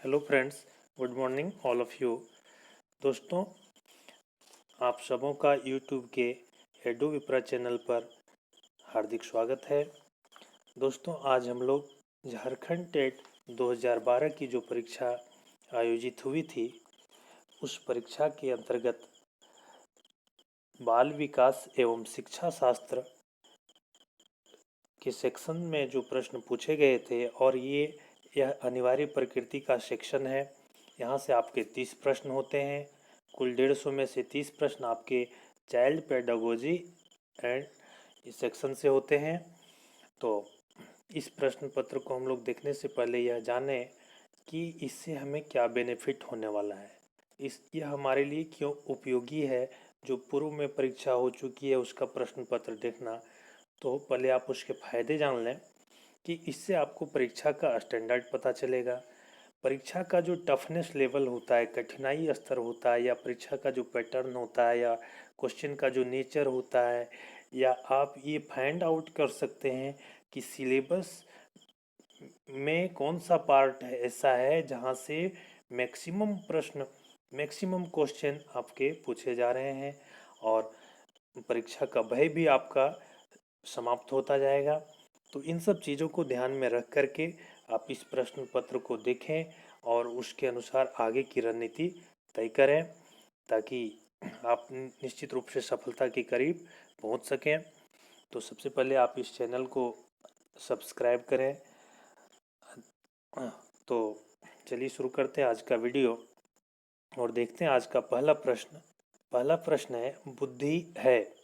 Hello friends, good morning all of you. दोस्तों, आप सबों का यूट्यूब के एडू विप्रा चैनल पर हार्दिक स्वागत है। दोस्तों, आज हम लोग झारखंड टेट 2012 की जो परीक्षा आयोजित हुई थी, उस परीक्षा के अंतर्गत बाल विकास एवं शिक्षा शास्त्र के सेक्शन में जो प्रश्न पूछे गए थे और यह अनिवार्य प्रकृति का सेक्शन है। यहाँ से आपके 30 प्रश्न होते हैं। कुल 150 में से 30 प्रश्न आपके चाइल्ड पेडागोजी एंड इस सेक्शन से होते हैं। तो इस प्रश्न पत्र को हम लोग देखने से पहले यह जानें कि इससे हमें क्या बेनिफिट होने वाला है, यह हमारे लिए क्यों उपयोगी है। जो पूर्व में परीक्षा हो चुकी है उसका प्रश्न पत्र देखना, तो पहले आप उसके फायदे जान लें कि इससे आपको परीक्षा का स्टैंडर्ड पता चलेगा। परीक्षा का जो टफनेस लेवल होता है, कठिनाई स्तर होता है, या परीक्षा का जो पैटर्न होता है, या क्वेश्चन का जो नेचर होता है, या आप ये फाइंड आउट कर सकते हैं कि सिलेबस में कौन सा पार्ट ऐसा है जहाँ से मैक्सिमम क्वेश्चन आपके पूछे जा रहे हैं और परीक्षा का भय भी आपका समाप्त होता जाएगा। तो इन सब चीज़ों को ध्यान में रख करके आप इस प्रश्न पत्र को देखें और उसके अनुसार आगे की रणनीति तय करें, ताकि आप निश्चित रूप से सफलता के करीब पहुंच सकें। तो सबसे पहले आप इस चैनल को सब्सक्राइब करें। तो चलिए शुरू करते हैं आज का वीडियो और देखते हैं आज का पहला प्रश्न। पहला प्रश्न है, बुद्धि है।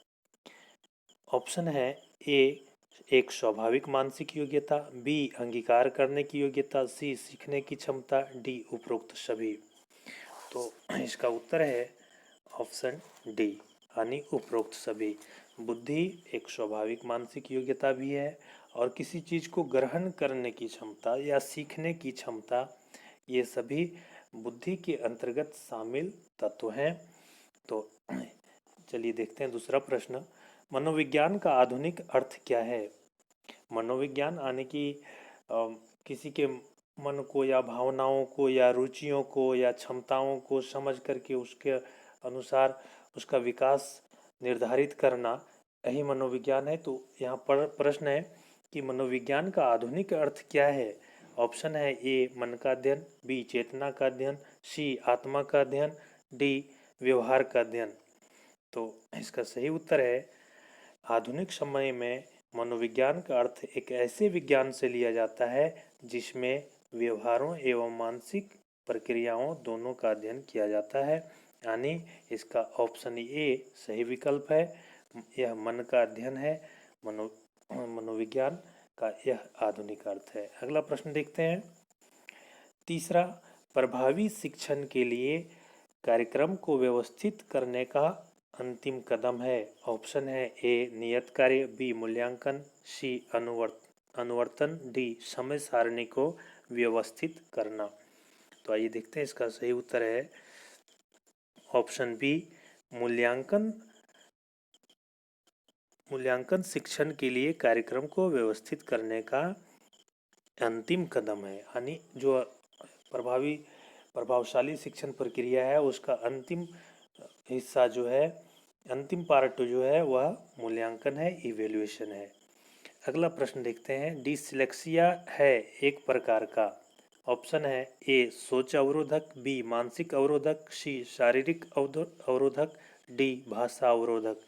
ऑप्शन है ए एक स्वाभाविक मानसिक योग्यता, बी अंगीकार करने की योग्यता, सी सीखने की क्षमता, डी उपरोक्त सभी। तो इसका उत्तर है ऑप्शन डी, यानी उपरोक्त सभी। बुद्धि एक स्वाभाविक मानसिक योग्यता भी है और किसी चीज़ को ग्रहण करने की क्षमता या सीखने की क्षमता, ये सभी बुद्धि के अंतर्गत शामिल तत्व हैं। तो चलिए देखते हैं दूसरा प्रश्न। मनोविज्ञान का आधुनिक अर्थ क्या है? मनोविज्ञान आने की किसी के मन को या भावनाओं को या रुचियों को या क्षमताओं को समझ करके उसके अनुसार उसका विकास निर्धारित करना, यही मनोविज्ञान है। तो यहाँ पर प्रश्न है कि मनोविज्ञान का आधुनिक अर्थ क्या है। ऑप्शन है ए मन का अध्ययन, बी चेतना का अध्ययन, सी आत्मा का अध्ययन, डी व्यवहार का अध्ययन। तो इसका सही उत्तर है, आधुनिक समय में मनोविज्ञान का अर्थ एक ऐसे विज्ञान से लिया जाता है जिसमें व्यवहारों एवं मानसिक प्रक्रियाओं दोनों का अध्ययन किया जाता है, यानी इसका ऑप्शन ए सही विकल्प है। यह मन का अध्ययन है। मनोविज्ञान का यह आधुनिक अर्थ है। अगला प्रश्न देखते हैं। तीसरा, प्रभावी शिक्षण के लिए कार्यक्रम को व्यवस्थित करने का अंतिम कदम है। ऑप्शन है ए नियत कार्य, बी मूल्यांकन, सी अनुवर्तन, डी समय सारणी को व्यवस्थित करना। तो आइए देखते हैं, इसका सही उत्तर है ऑप्शन बी मूल्यांकन। मूल्यांकन शिक्षण के लिए कार्यक्रम को व्यवस्थित करने का अंतिम कदम है, यानी जो प्रभावशाली शिक्षण प्रक्रिया है उसका अंतिम हिस्सा जो है, अंतिम पार्ट जो है वह मूल्यांकन है, इवेल्युएशन है। अगला प्रश्न देखते हैं। डिसलेक्सिया है एक प्रकार का। ऑप्शन है ए सोच अवरोधक, बी मानसिक अवरोधक, सी शारीरिक अवरोधक, डी भाषा अवरोधक।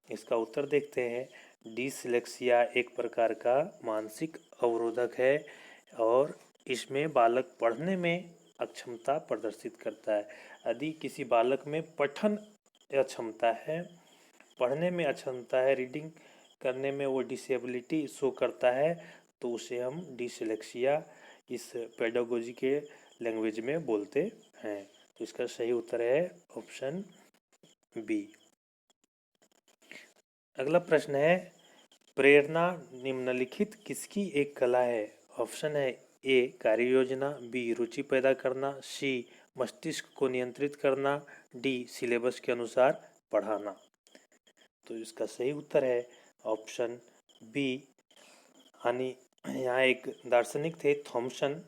इसका उत्तर देखते हैं। डिसलेक्सिया एक प्रकार का मानसिक अवरोधक है और इसमें बालक पढ़ने में अक्षमता प्रदर्शित करता है। यदि किसी बालक में पठन अक्षमता है, पढ़ने में अक्षमता है, रीडिंग करने में वो डिसेबिलिटी शो करता है, तो उसे हम डिसलेक्सिया इस पेडागोजी के लैंग्वेज में बोलते हैं। तो इसका सही उत्तर है ऑप्शन बी। अगला प्रश्न है, प्रेरणा निम्नलिखित किसकी एक कला है। ऑप्शन है ए कार्य योजना, बी रुचि पैदा करना, सी मस्तिष्क को नियंत्रित करना, डी सिलेबस के अनुसार पढ़ाना। तो इसका सही उत्तर है ऑप्शन बी, यानी यहाँ एक दार्शनिक थे थॉमसन,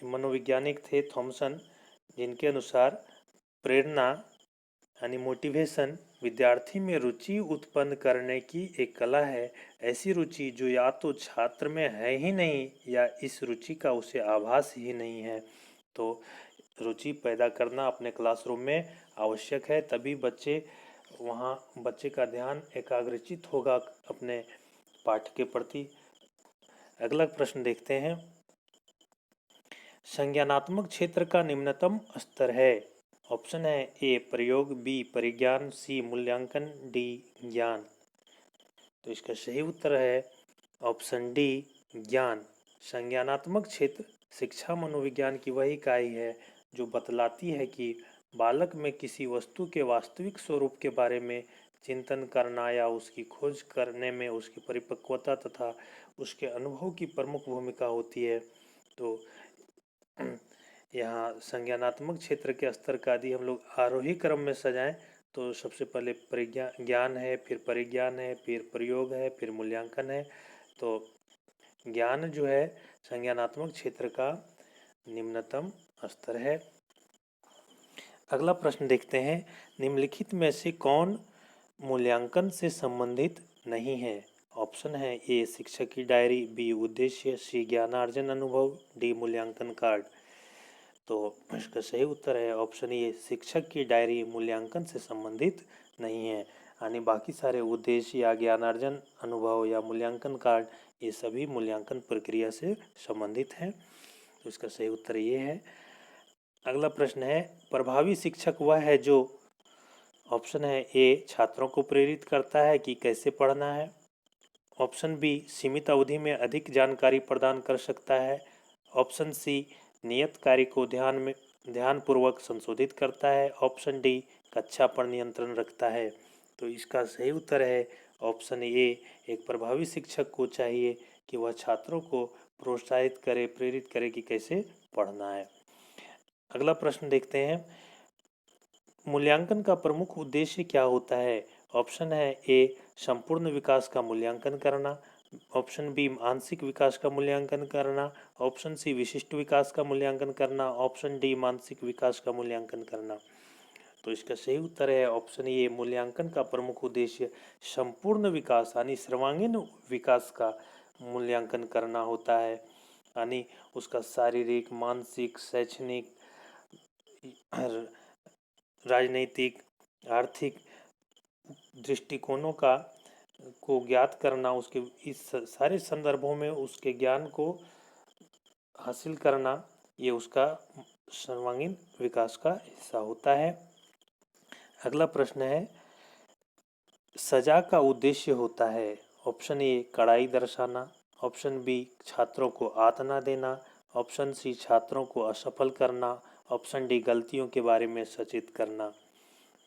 मनोवैज्ञानिक थे थॉमसन, जिनके अनुसार प्रेरणा यानी मोटिवेशन विद्यार्थी में रुचि उत्पन्न करने की एक कला है। ऐसी रुचि जो या तो छात्र में है ही नहीं या इस रुचि का उसे आभास ही नहीं है। तो रुचि पैदा करना अपने क्लासरूम में आवश्यक है, तभी बच्चे का ध्यान एकाग्रचित होगा अपने पाठ के प्रति। अगला प्रश्न देखते हैं। संज्ञानात्मक क्षेत्र का निम्नतम स्तर है। ऑप्शन है ए प्रयोग, बी परिज्ञान, सी मूल्यांकन, डी ज्ञान। तो इसका सही उत्तर है ऑप्शन डी ज्ञान। संज्ञानात्मक क्षेत्र शिक्षा मनोविज्ञान की वही इकाई है जो बतलाती है कि बालक में किसी वस्तु के वास्तविक स्वरूप के बारे में चिंतन करना या उसकी खोज करने में उसकी परिपक्वता तथा उसके अनुभव की प्रमुख भूमिका होती है। तो यहाँ संज्ञानात्मक क्षेत्र के स्तर का यदि हम लोग आरोही क्रम में सजाएं तो सबसे पहले ज्ञान है, फिर परिज्ञान है, फिर प्रयोग है, फिर मूल्यांकन है। तो ज्ञान जो है संज्ञानात्मक क्षेत्र का निम्नतम स्तर है। अगला प्रश्न देखते हैं। निम्नलिखित में से कौन मूल्यांकन से संबंधित नहीं है। ऑप्शन है ए शिक्षक की डायरी, बी उद्देश्य, सी ज्ञानार्जन अनुभव, डी मूल्यांकन कार्ड। तो इसका सही उत्तर है ऑप्शन ए शिक्षक की डायरी मूल्यांकन से संबंधित नहीं है, यानी बाकी सारे उद्देश्य या ज्ञानार्जन अनुभव या मूल्यांकन कार्ड ये सभी मूल्यांकन प्रक्रिया से संबंधित हैं। तो इसका सही उत्तर ये है। अगला प्रश्न है। प्रभावी शिक्षक वह है जो, ऑप्शन है ए छात्रों को प्रेरित करता है कि कैसे पढ़ना है, ऑप्शन बी सीमित अवधि में अधिक जानकारी प्रदान कर सकता है, ऑप्शन सी नियत कार्य को ध्यानपूर्वक संशोधित करता है, ऑप्शन डी कक्षा पर नियंत्रण रखता है। तो इसका सही उत्तर है ऑप्शन ए। एक प्रभावी शिक्षक को चाहिए कि वह छात्रों को प्रोत्साहित करे, प्रेरित करे कि कैसे पढ़ना है। अगला प्रश्न देखते हैं। मूल्यांकन का प्रमुख उद्देश्य क्या होता है। ऑप्शन है ए संपूर्ण विकास का मूल्यांकन करना, ऑप्शन बी आंशिक विकास का मूल्यांकन करना, ऑप्शन सी विशिष्ट विकास का मूल्यांकन करना, ऑप्शन डी मानसिक विकास का मूल्यांकन करना। तो इसका सही उत्तर है ऑप्शन ए। मूल्यांकन का प्रमुख उद्देश्य संपूर्ण विकास यानी सर्वांगीण विकास का मूल्यांकन करना होता है, यानी उसका शारीरिक, मानसिक, शैक्षणिक, राजनीतिक, आर्थिक दृष्टिकोणों को ज्ञात करना, उसके इस सारे संदर्भों में उसके ज्ञान को हासिल करना, ये उसका सर्वांगीण विकास का हिस्सा होता है। अगला प्रश्न है। सजा का उद्देश्य होता है। ऑप्शन ए कड़ाई दर्शाना, ऑप्शन बी छात्रों को यातना देना, ऑप्शन सी छात्रों को असफल करना, ऑप्शन डी गलतियों के बारे में सचेत करना।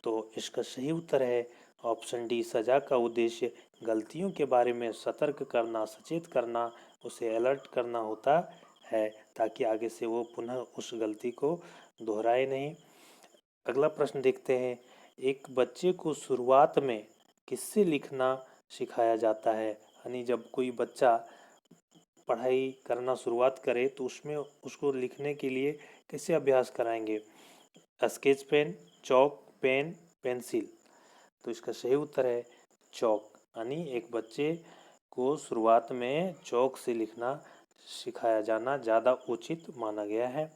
तो इसका सही उत्तर है ऑप्शन डी। सजा का उद्देश्य गलतियों के बारे में सतर्क करना, सचेत करना, उसे अलर्ट करना होता है ताकि आगे से वो पुनः उस गलती को दोहराए नहीं। अगला प्रश्न देखते हैं। एक बच्चे को शुरुआत में किससे लिखना सिखाया जाता है, यानी जब कोई बच्चा पढ़ाई करना शुरुआत करे तो उसमें उसको लिखने के लिए कैसे अभ्यास कराएंगे। स्केच पेन, चौक, पेन, पेंसिल। तो इसका सही उत्तर है चौक, यानी एक बच्चे को शुरुआत में चौक से लिखना सिखाया जाना ज़्यादा उचित माना गया है।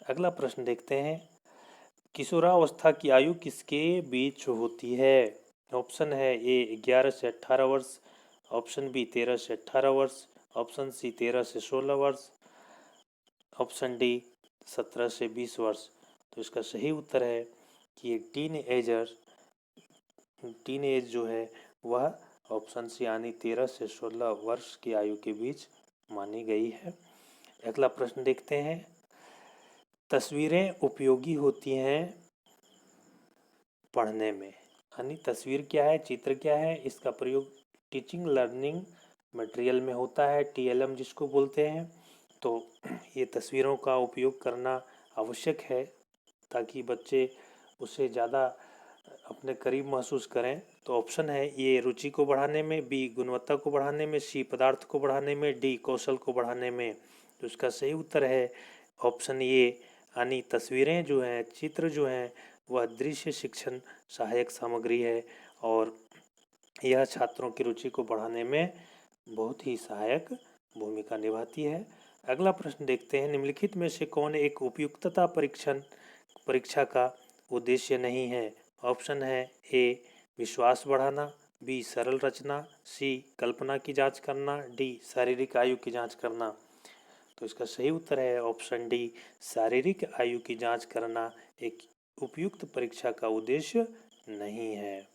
अगला प्रश्न देखते हैं। किशोरावस्था की आयु किसके बीच होती है। ऑप्शन है ए 11 से 18 वर्ष, ऑप्शन बी 13 से 18 वर्ष, ऑप्शन सी 13 से 16 वर्ष, ऑप्शन डी 17 से 20 वर्ष। तो इसका सही उत्तर है कि एक टीन एज जो है वह ऑप्शन सी यानी 13 से 16 वर्ष की आयु के बीच मानी गई है। अगला प्रश्न देखते हैं। तस्वीरें उपयोगी होती हैं पढ़ने में, यानी तस्वीर क्या है, चित्र क्या है, इसका प्रयोग टीचिंग लर्निंग मटेरियल में होता है, TLM जिसको बोलते हैं। तो ये तस्वीरों का उपयोग करना आवश्यक है ताकि बच्चे उससे ज़्यादा अपने करीब महसूस करें। तो ऑप्शन है ये रुचि को बढ़ाने में, बी गुणवत्ता को बढ़ाने में, सी पदार्थ को बढ़ाने में, डी कौशल को बढ़ाने में। तो इसका सही उत्तर है ऑप्शन ए यानी तस्वीरें जो हैं, चित्र जो हैं, वह दृश्य शिक्षण सहायक सामग्री है और यह छात्रों की रुचि को बढ़ाने में बहुत ही सहायक भूमिका निभाती है। अगला प्रश्न देखते हैं, निम्नलिखित में से कौन एक उपयुक्तता परीक्षा का उद्देश्य नहीं है? ऑप्शन है ए विश्वास बढ़ाना, बी सरल रचना, सी कल्पना की जांच करना, डी शारीरिक आयु की जांच करना। तो इसका सही उत्तर है ऑप्शन डी, शारीरिक आयु की जांच करना एक उपयुक्त परीक्षा का उद्देश्य नहीं है।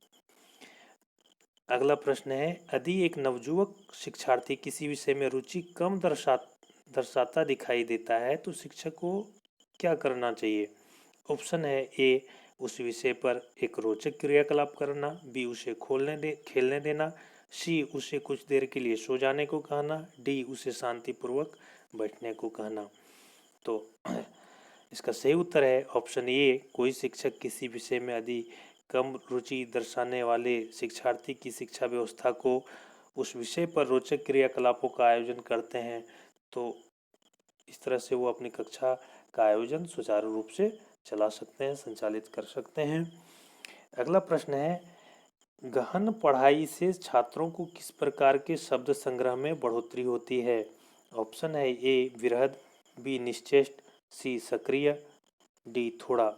अगला प्रश्न है, यदि एक नवजुवक शिक्षार्थी किसी विषय में रुचि कम दर्शाता दिखाई देता है तो शिक्षक को क्या करना चाहिए? ऑप्शन है ए उस विषय पर एक रोचक क्रियाकलाप करना, बी उसे खेलने देना, सी उसे कुछ देर के लिए सो जाने को कहना, डी उसे शांतिपूर्वक बैठने को कहना। तो इसका सही उत्तर है ऑप्शन ए, कोई शिक्षक किसी विषय में यदि कम रुचि दर्शाने वाले शिक्षार्थी की शिक्षा व्यवस्था को उस विषय पर रोचक क्रियाकलापों का आयोजन करते हैं तो इस तरह से वो अपनी कक्षा का आयोजन सुचारू रूप से चला सकते हैं, संचालित कर सकते हैं। अगला प्रश्न है, गहन पढ़ाई से छात्रों को किस प्रकार के शब्द संग्रह में बढ़ोतरी होती है? ऑप्शन है ए विरहद, बी निश्चेष्ट, सी सक्रिय, डी थोड़ा।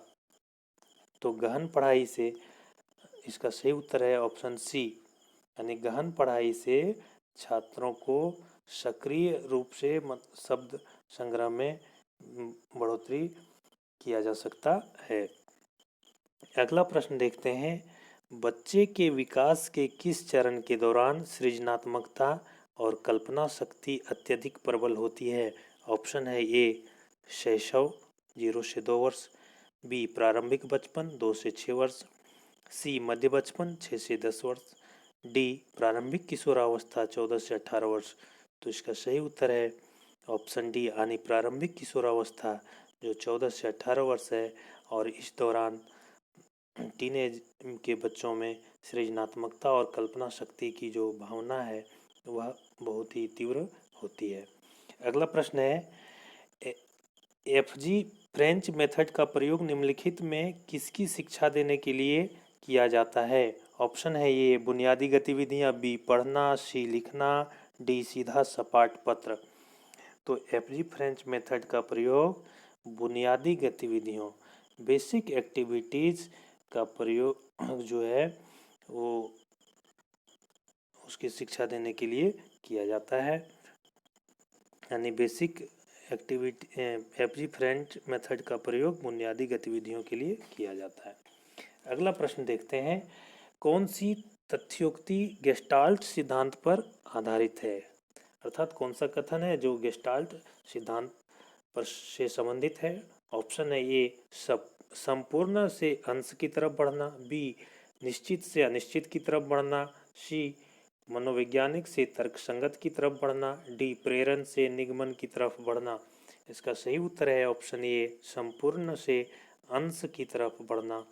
तो गहन पढ़ाई से इसका सही उत्तर है ऑप्शन सी, यानी गहन पढ़ाई से छात्रों को सक्रिय रूप से शब्द संग्रह में बढ़ोतरी किया जा सकता है। अगला प्रश्न देखते हैं, बच्चे के विकास के किस चरण के दौरान सृजनात्मकता और कल्पना शक्ति अत्यधिक प्रबल होती है? ऑप्शन है ए शैशव 0 से 2 वर्ष, बी प्रारंभिक बचपन 2 से 6 वर्ष, सी मध्य बचपन 6 से 10 वर्ष, डी प्रारंभिक किशोरावस्था 14 से 18 वर्ष। तो इसका सही उत्तर है ऑप्शन डी, यानी प्रारंभिक किशोरावस्था जो 14 से 18 वर्ष है और इस दौरान टीनेज के बच्चों में सृजनात्मकता और कल्पना शक्ति की जो भावना है वह बहुत ही तीव्र होती है। अगला प्रश्न है, एफजी फ्रेंच मेथड का प्रयोग निम्नलिखित में किसकी शिक्षा देने के लिए किया जाता है? ऑप्शन है ये बुनियादी गतिविधियां, बी पढ़ना, सी लिखना, डी सीधा सपाट पत्र। तो एफजी फ्रेंच मेथड का प्रयोग बुनियादी गतिविधियों, बेसिक एक्टिविटीज़ का प्रयोग जो है वो उसकी शिक्षा देने के लिए किया जाता है, यानी basic activity FG French method का प्रयोग बुनियादी गतिविधियों के लिए किया जाता है। अगला प्रश्न देखते हैं, कौन सी तथ्योक्ति गेस्टाल्ट सिद्धांत पर आधारित है? अर्थात कौन सा कथन है जो गेस्टाल्ट सिद्धांत पर से संबंधित है? ऑप्शन है ए संपूर्ण से अंश की तरफ बढ़ना, बी निश्चित से अनिश्चित की तरफ बढ़ना, सी मनोवैज्ञानिक से तर्कसंगत की तरफ बढ़ना, डी प्रेरण से निगमन की तरफ बढ़ना। इसका सही उत्तर है ऑप्शन ए संपूर्ण से अंश की तरफ बढ़ना।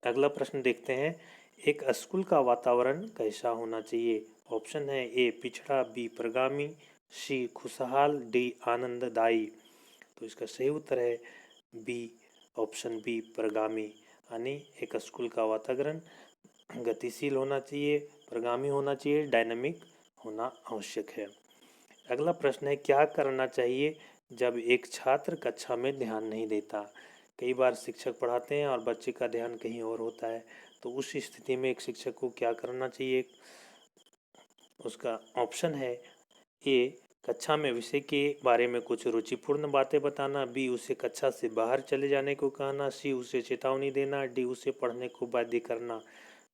अगला प्रश्न देखते हैं, एक स्कूल का वातावरण कैसा होना चाहिए? ऑप्शन है ए पिछड़ा, बी प्रगामी, सी खुशहाल, डी आनंददायी। तो इसका सही उत्तर है बी, ऑप्शन बी प्रगामी, यानी एक स्कूल का वातावरण गतिशील होना चाहिए, प्रगामी होना चाहिए, डायनामिक होना आवश्यक है। अगला प्रश्न है, क्या करना चाहिए जब एक छात्र कक्षा में ध्यान नहीं देता? कई बार शिक्षक पढ़ाते हैं और बच्चे का ध्यान कहीं और होता है, तो उस स्थिति में एक शिक्षक को क्या करना चाहिए? उसका ऑप्शन है ए कक्षा में विषय के बारे में कुछ रुचिपूर्ण बातें बताना, बी उसे कक्षा से बाहर चले जाने को कहना, सी उसे चेतावनी देना, डी उसे पढ़ने को बाध्य करना।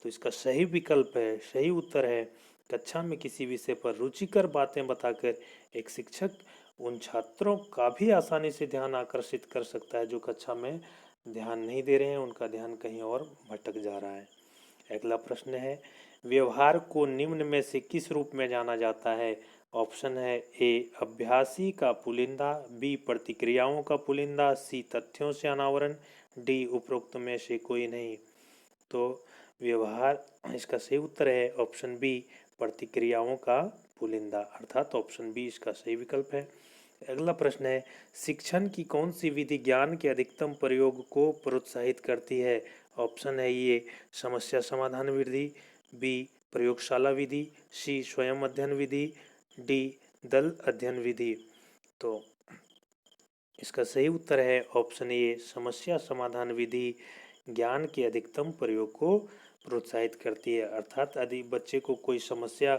तो इसका सही विकल्प है, सही उत्तर है कक्षा में किसी विषय पर रुचिकर बातें बताकर एक शिक्षक उन छात्रों का भी आसानी से ध्यान आकर्षित कर सकता है जो कक्षा में ध्यान नहीं दे रहे हैं, उनका ध्यान कहीं और भटक जा रहा है। अगला प्रश्न है, व्यवहार को निम्न में से किस रूप में जाना जाता है? ऑप्शन है ए अभ्यासी का पुलिंदा, बी प्रतिक्रियाओं का पुलिंदा, सी तथ्यों से अनावरण, डी उपरोक्त में से कोई नहीं। तो व्यवहार इसका सही उत्तर है ऑप्शन बी प्रतिक्रियाओं का पुलिंदा, अर्थात ऑप्शन बी इसका सही विकल्प है। अगला प्रश्न है, शिक्षण की कौन सी विधि ज्ञान के अधिकतम प्रयोग को प्रोत्साहित करती है? ऑप्शन है ए समस्या समाधान विधि, बी प्रयोगशाला विधि, सी स्वयं अध्ययन विधि, डी दल अध्ययन विधि। तो इसका सही उत्तर है ऑप्शन ए समस्या समाधान विधि ज्ञान के अधिकतम प्रयोग को प्रोत्साहित करती है। अर्थात यदि बच्चे को कोई समस्या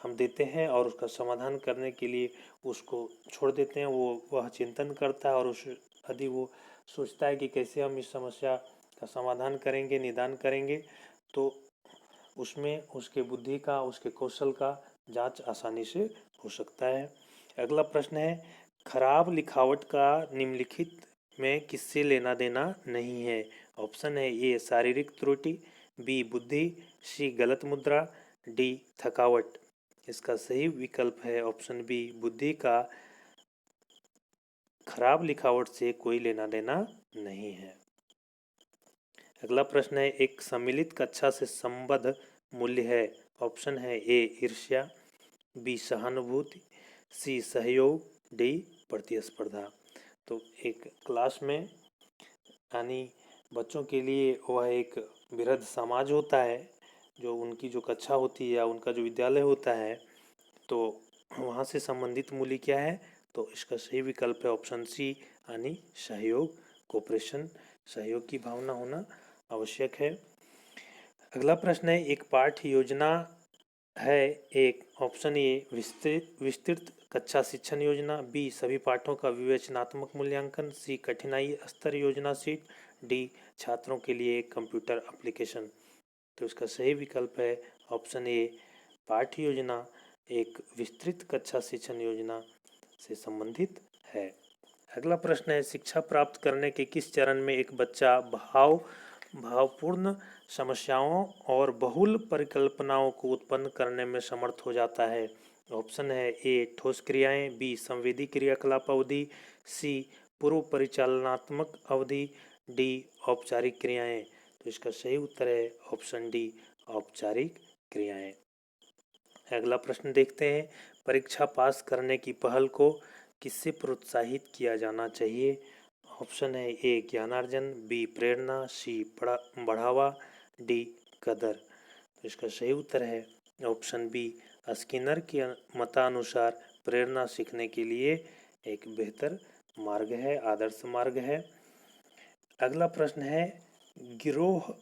हम देते हैं और उसका समाधान करने के लिए उसको छोड़ देते हैं, वह चिंतन करता है और उस यदि वो सोचता है कि कैसे हम इस समस्या का समाधान करेंगे, निदान करेंगे, तो उसमें उसके बुद्धि का, उसके कौशल का जांच आसानी से हो सकता है। अगला प्रश्न है, खराब लिखावट का निम्नलिखित में किससे लेना देना नहीं है? ऑप्शन है ए शारीरिक त्रुटि, बी बुद्धि, सी गलत मुद्रा, डी थकावट। इसका सही विकल्प है ऑप्शन बी बुद्धि का खराब लिखावट से कोई लेना देना नहीं है। अगला प्रश्न है, एक सम्मिलित कक्षा से संबद्ध मूल्य है। ऑप्शन है ए ईर्ष्या, बी सहानुभूति, सी सहयोग, डी प्रतिस्पर्धा। तो एक क्लास में यानी बच्चों के लिए वह एक बृहद समाज होता है, जो उनकी जो कक्षा होती है या उनका जो विद्यालय होता है, तो वहाँ से संबंधित मूल्य क्या है? तो इसका सही विकल्प है ऑप्शन सी यानी सहयोग, कोऑपरेशन, सहयोग की भावना होना आवश्यक है। अगला प्रश्न है, एक पाठ्य योजना है। एक ऑप्शन ए विस्तृत कक्षा शिक्षण योजना, बी सभी पाठों का विवेचनात्मक मूल्यांकन, सी कठिनाई स्तर योजना सीट, डी छात्रों के लिए एक कंप्यूटर एप्लीकेशन। तो इसका सही विकल्प है ऑप्शन ए पाठ्य योजना एक विस्तृत कक्षा शिक्षण योजना से संबंधित है। अगला प्रश्न है, शिक्षा प्राप्त करने के किस चरण में एक बच्चा भावपूर्ण समस्याओं और बहुल परिकल्पनाओं को उत्पन्न करने में समर्थ हो जाता है? ऑप्शन है ए ठोस क्रियाएं, बी संवेदी क्रियाकलाप अवधि, सी पूर्व परिचालनात्मक अवधि, डी औपचारिक क्रियाएं। तो इसका सही उत्तर है ऑप्शन डी औपचारिक क्रियाएं। अगला प्रश्न देखते हैं, परीक्षा पास करने की पहल को किससे प्रोत्साहित किया जाना चाहिए? ऑप्शन है ए ज्ञानार्जन, बी प्रेरणा, सी बढ़ावा, डी कदर। तो इसका सही उत्तर है ऑप्शन बी स्किनर के मतानुसार प्रेरणा सीखने के लिए एक बेहतर मार्ग है, आदर्श मार्ग है। अगला प्रश्न है, गिरोह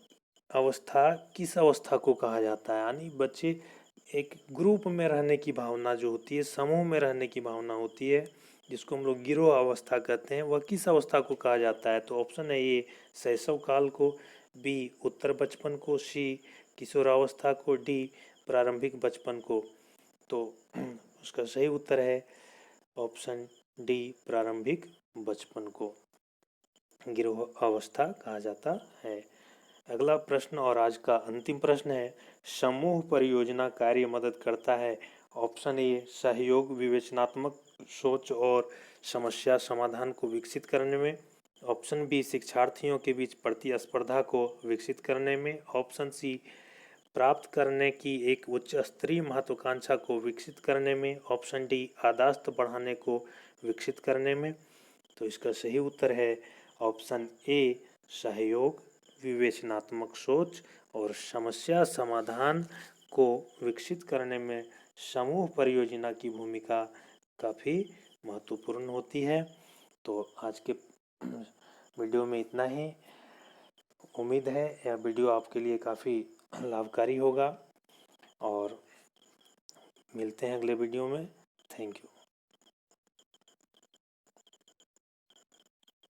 अवस्था किस अवस्था को कहा जाता है? यानी बच्चे एक ग्रुप में रहने की भावना जो होती है, समूह में रहने की भावना होती है, जिसको हम लोग गिरोह अवस्था कहते हैं, वह किस अवस्था को कहा जाता है? तो ऑप्शन है ए शैशव काल को, बी उत्तर बचपन को, सी किशोरावस्था को, डी प्रारंभिक बचपन को। तो उसका सही उत्तर है ऑप्शन डी प्रारंभिक बचपन को गिरोह अवस्था कहा जाता है। अगला प्रश्न और आज का अंतिम प्रश्न है, समूह परियोजना कार्य मदद करता है। ऑप्शन ए सहयोग, विवेचनात्मक सोच और समस्या समाधान को विकसित करने में, ऑप्शन बी शिक्षार्थियों के बीच प्रतिस्पर्धा को विकसित करने में, ऑप्शन सी प्राप्त करने की एक उच्च स्तरीय महत्वाकांक्षा को विकसित करने में, ऑप्शन डी आदास्त बढ़ाने को विकसित करने में। तो इसका सही उत्तर है ऑप्शन ए सहयोग, विवेचनात्मक सोच और समस्या समाधान को विकसित करने में समूह परियोजना की भूमिका काफ़ी महत्वपूर्ण होती है। तो आज के वीडियो में इतना ही। उम्मीद है यह वीडियो आपके लिए काफ़ी लाभकारी होगा और मिलते हैं अगले वीडियो में। Thank you.